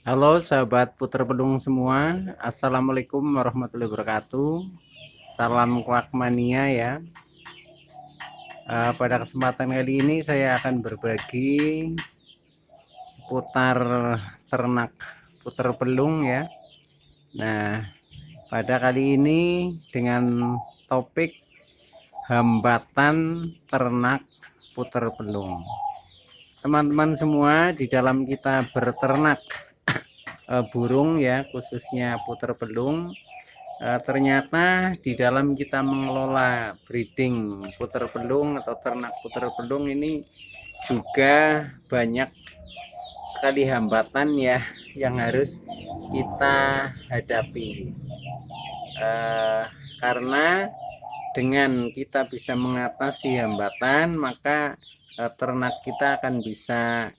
Halo sahabat Puter Pedung semua, Assalamualaikum warahmatullahi wabarakatuh. Salam kuak mania ya. Pada kesempatan kali ini saya akan berbagi seputar ternak puter pelung ya. Nah, pada kali ini dengan topik hambatan ternak puter pelung. Teman-teman semua, di dalam kita berternak burung ya, khususnya puter pelung, ternyata di dalam kita mengelola breeding puter pelung atau ternak puter pelung ini juga banyak sekali hambatan ya yang harus kita hadapi, karena dengan kita bisa mengatasi hambatan maka ternak kita akan bisa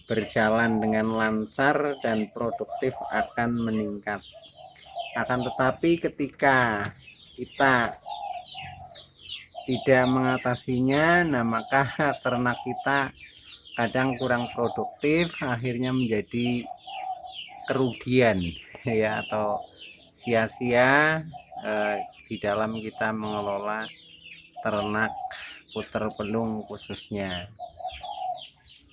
berjalan dengan lancar dan produktif akan meningkat. Akan tetapi ketika kita tidak mengatasinya, nah maka ternak kita kadang kurang produktif, akhirnya menjadi kerugian ya, atau sia-sia di dalam kita mengelola ternak puter pelung khususnya.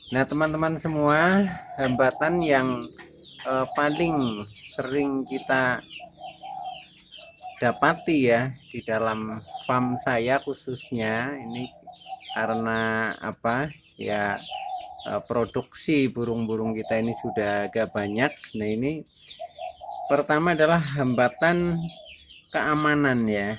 Nah teman-teman semua, hambatan yang paling sering kita dapati ya di dalam farm saya khususnya ini, karena apa ya, produksi burung-burung kita ini sudah agak banyak. Nah ini pertama adalah hambatan keamanan ya.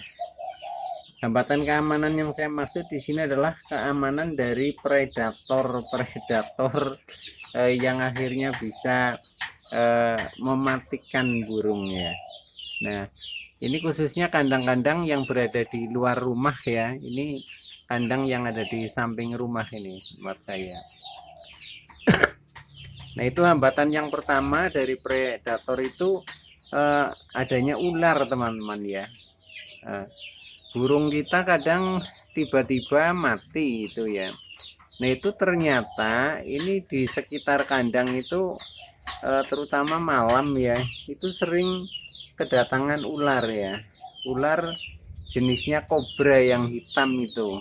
Hambatan keamanan yang saya maksud di sini adalah keamanan dari predator-predator yang akhirnya bisa mematikan burung ya. Nah ini khususnya kandang-kandang yang berada di luar rumah ya. Ini kandang yang ada di samping rumah ini buat saya. Nah itu hambatan yang pertama dari predator itu adanya ular teman-teman ya. Burung kita kadang tiba-tiba mati itu ya. Nah itu ternyata ini di sekitar kandang itu terutama malam ya, itu sering kedatangan ular ya. Ular jenisnya kobra yang hitam itu.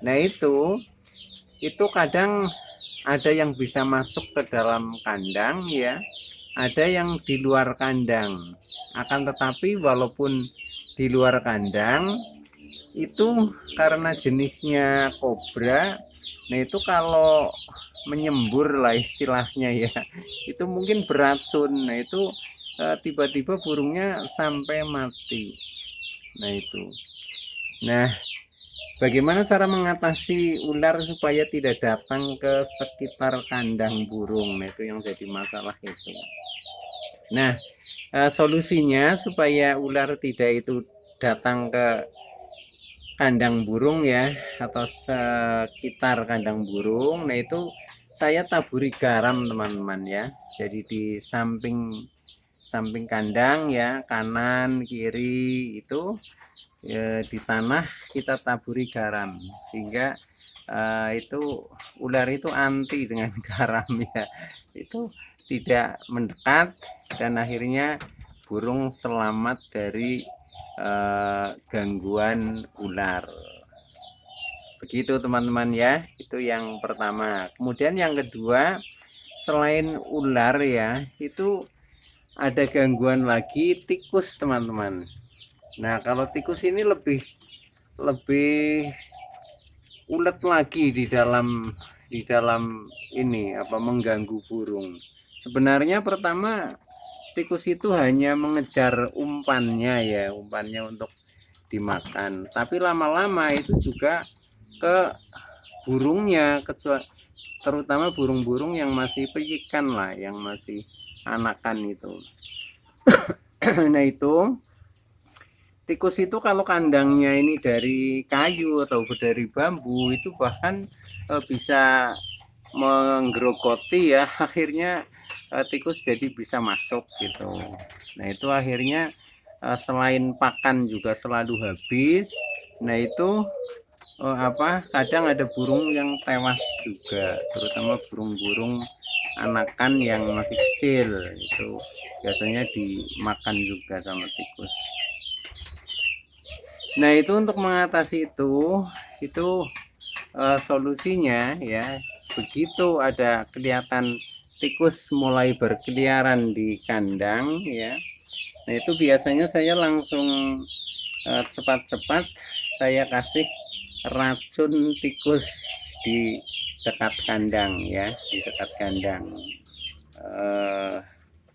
Nah itu kadang ada yang bisa masuk ke dalam kandang ya, ada yang di luar kandang. Akan tetapi walaupun di luar kandang itu karena jenisnya kobra, nah itu kalau menyembur lah istilahnya ya, itu mungkin beracun. Nah itu tiba-tiba burungnya sampai mati. Nah itu. Nah, bagaimana cara mengatasi ular supaya tidak datang ke sekitar kandang burung? Nah, itu yang jadi masalah itu. Nah, solusinya supaya ular tidak itu datang ke kandang burung ya, atau sekitar kandang burung. Nah, itu saya taburi garam teman-teman ya. Jadi di samping samping kandang ya, kanan kiri itu ya, di tanah kita taburi garam sehingga itu ular itu anti dengan garam ya, itu tidak mendekat dan akhirnya burung selamat dari gangguan ular. Begitu teman-teman ya, itu yang pertama. Kemudian yang kedua, selain ular ya, itu ada gangguan lagi tikus teman-teman. Nah kalau tikus ini lebih lebih ulet lagi di dalam ini apa, mengganggu burung. Sebenarnya pertama tikus itu hanya mengejar umpannya ya, umpannya untuk dimakan. Tapi lama-lama itu juga ke burungnya, terutama burung-burung yang masih peyikan lah, yang masih anakan itu. Nah itu tikus itu kalau kandangnya ini dari kayu atau dari bambu itu bahkan bisa menggerogoti ya, akhirnya tikus jadi bisa masuk gitu. Nah itu akhirnya selain pakan juga selalu habis. Nah itu kadang ada burung yang tewas juga, terutama burung-burung anakan yang masih kecil, itu biasanya dimakan juga sama tikus. Nah, itu untuk mengatasi itu solusinya ya, begitu ada kelihatan tikus mulai berkeliaran di kandang ya, nah itu biasanya saya langsung cepat-cepat saya kasih racun tikus di dekat kandang ya, di dekat kandang.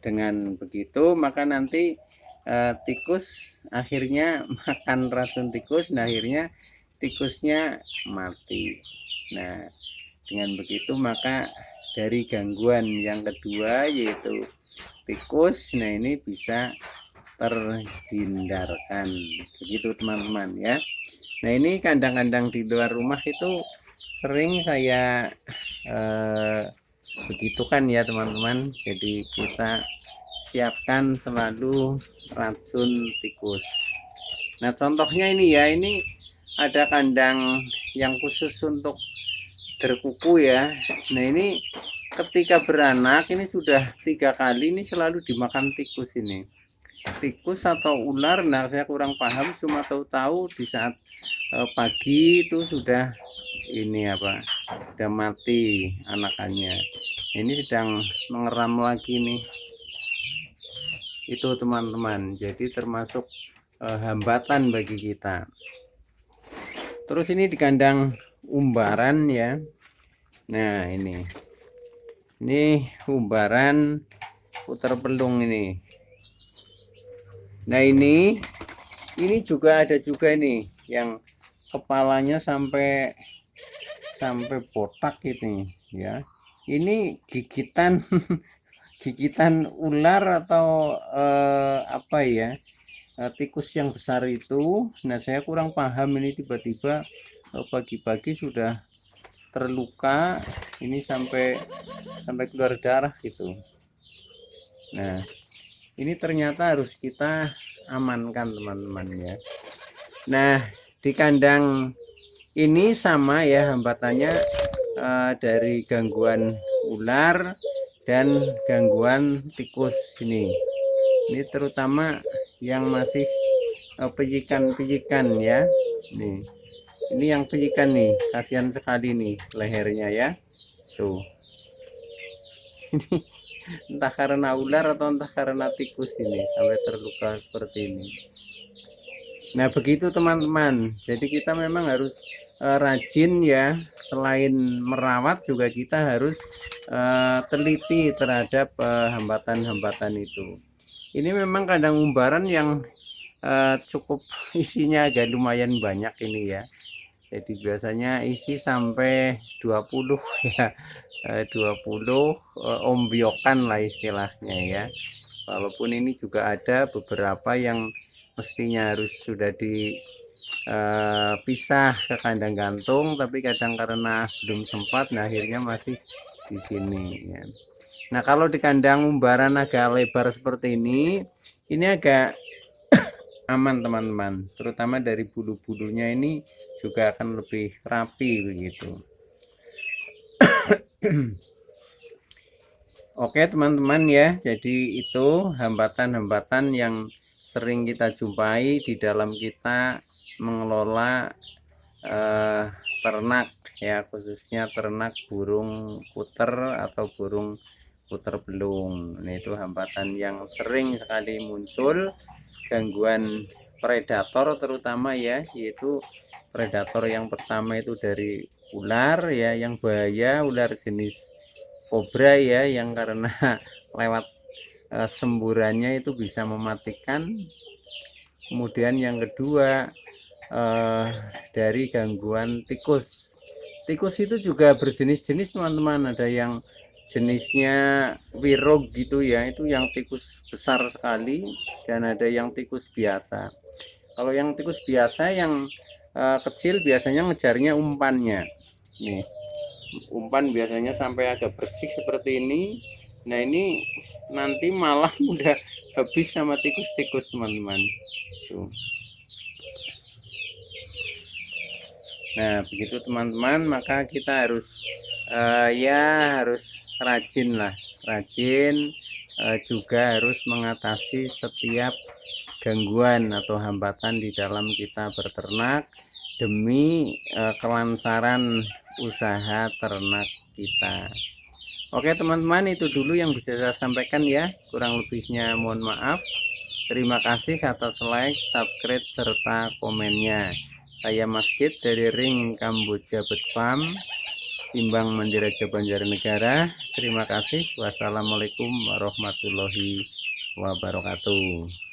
Dengan begitu maka nanti tikus akhirnya makan racun tikus, nah akhirnya tikusnya mati. Nah, dengan begitu maka dari gangguan yang kedua yaitu tikus, nah ini bisa terhindarkan. Begitu teman-teman ya. Nah, ini kandang-kandang di luar rumah itu sering saya begitukan ya teman-teman. Jadi kita siapkan selalu racun tikus. Nah, contohnya ini ya, ini ada kandang yang khusus untuk berkuku ya. Nah, ini ketika beranak ini sudah 3 kali ini selalu dimakan tikus ini. Tikus atau ular, nah saya kurang paham, cuma tahu-tahu di saat pagi itu sudah ini apa, sudah mati anakannya. Ini sedang mengeram lagi nih. Itu teman-teman, jadi termasuk hambatan bagi kita. Terus ini di kandang umbaran ya. Nah, ini umbaran puter pelung ini. Nah, ini juga ada juga ini yang kepalanya sampai botak ini ya. Ini gigitan gigitan ular atau apa ya, tikus yang besar itu. Nah, saya kurang paham, ini tiba-tiba pagi-pagi sudah terluka ini sampai keluar darah gitu. Nah, ini ternyata harus kita amankan teman-teman ya. Nah, di kandang ini sama ya hambatannya, dari gangguan ular dan gangguan tikus ini terutama yang masih pijikan ya. Ini yang pijikan nih, kasihan sekali nih lehernya ya, tuh. Ini entah karena ular atau entah karena tikus ini sampai terluka seperti ini. Nah, begitu teman-teman, jadi kita memang harus rajin ya, selain merawat juga kita harus teliti terhadap hambatan-hambatan itu. Ini memang kandang umbaran yang cukup isinya agak lumayan banyak ini ya. Jadi biasanya isi sampai 20 ya, 20 ombyokan lah istilahnya ya. Walaupun ini juga ada beberapa yang mestinya harus sudah dipisah ke kandang gantung, tapi kadang karena belum sempat, nah akhirnya masih di sini ya. Nah, kalau di kandang umbaran agak lebar seperti ini agak aman teman-teman, terutama dari bulu-bulunya ini juga akan lebih rapi begitu. Oke teman-teman ya, jadi itu hambatan-hambatan yang sering kita jumpai di dalam kita mengelola ternak ya, khususnya ternak burung puter atau burung puter belung. Nah, itu hambatan yang sering sekali muncul, gangguan predator terutama ya, yaitu predator yang pertama itu dari ular ya, yang bahaya ular jenis kobra ya, yang karena lewat semburannya itu bisa mematikan. Kemudian yang kedua dari gangguan tikus. Tikus itu juga berjenis-jenis teman-teman, ada yang jenisnya wirog gitu ya, itu yang tikus besar sekali, dan ada yang tikus biasa. Kalau yang tikus biasa yang kecil biasanya ngejarnya umpannya nih, umpan biasanya sampai agak bersih seperti ini. Nah, ini nanti malah udah habis sama tikus-tikus teman-teman tuh. Nah, begitu teman-teman, maka kita harus ya harus rajin lah, rajin, juga harus mengatasi setiap gangguan atau hambatan di dalam kita berternak demi kelancaran usaha ternak kita. Oke teman-teman, itu dulu yang bisa saya sampaikan ya, kurang lebihnya mohon maaf. Terima kasih atas like, subscribe, serta komennya. Saya Masjid dari Ring Kamboja Bird Farm, Timbang Mandiraja Banjarnegara. Terima kasih. Wassalamualaikum warahmatullahi wabarakatuh.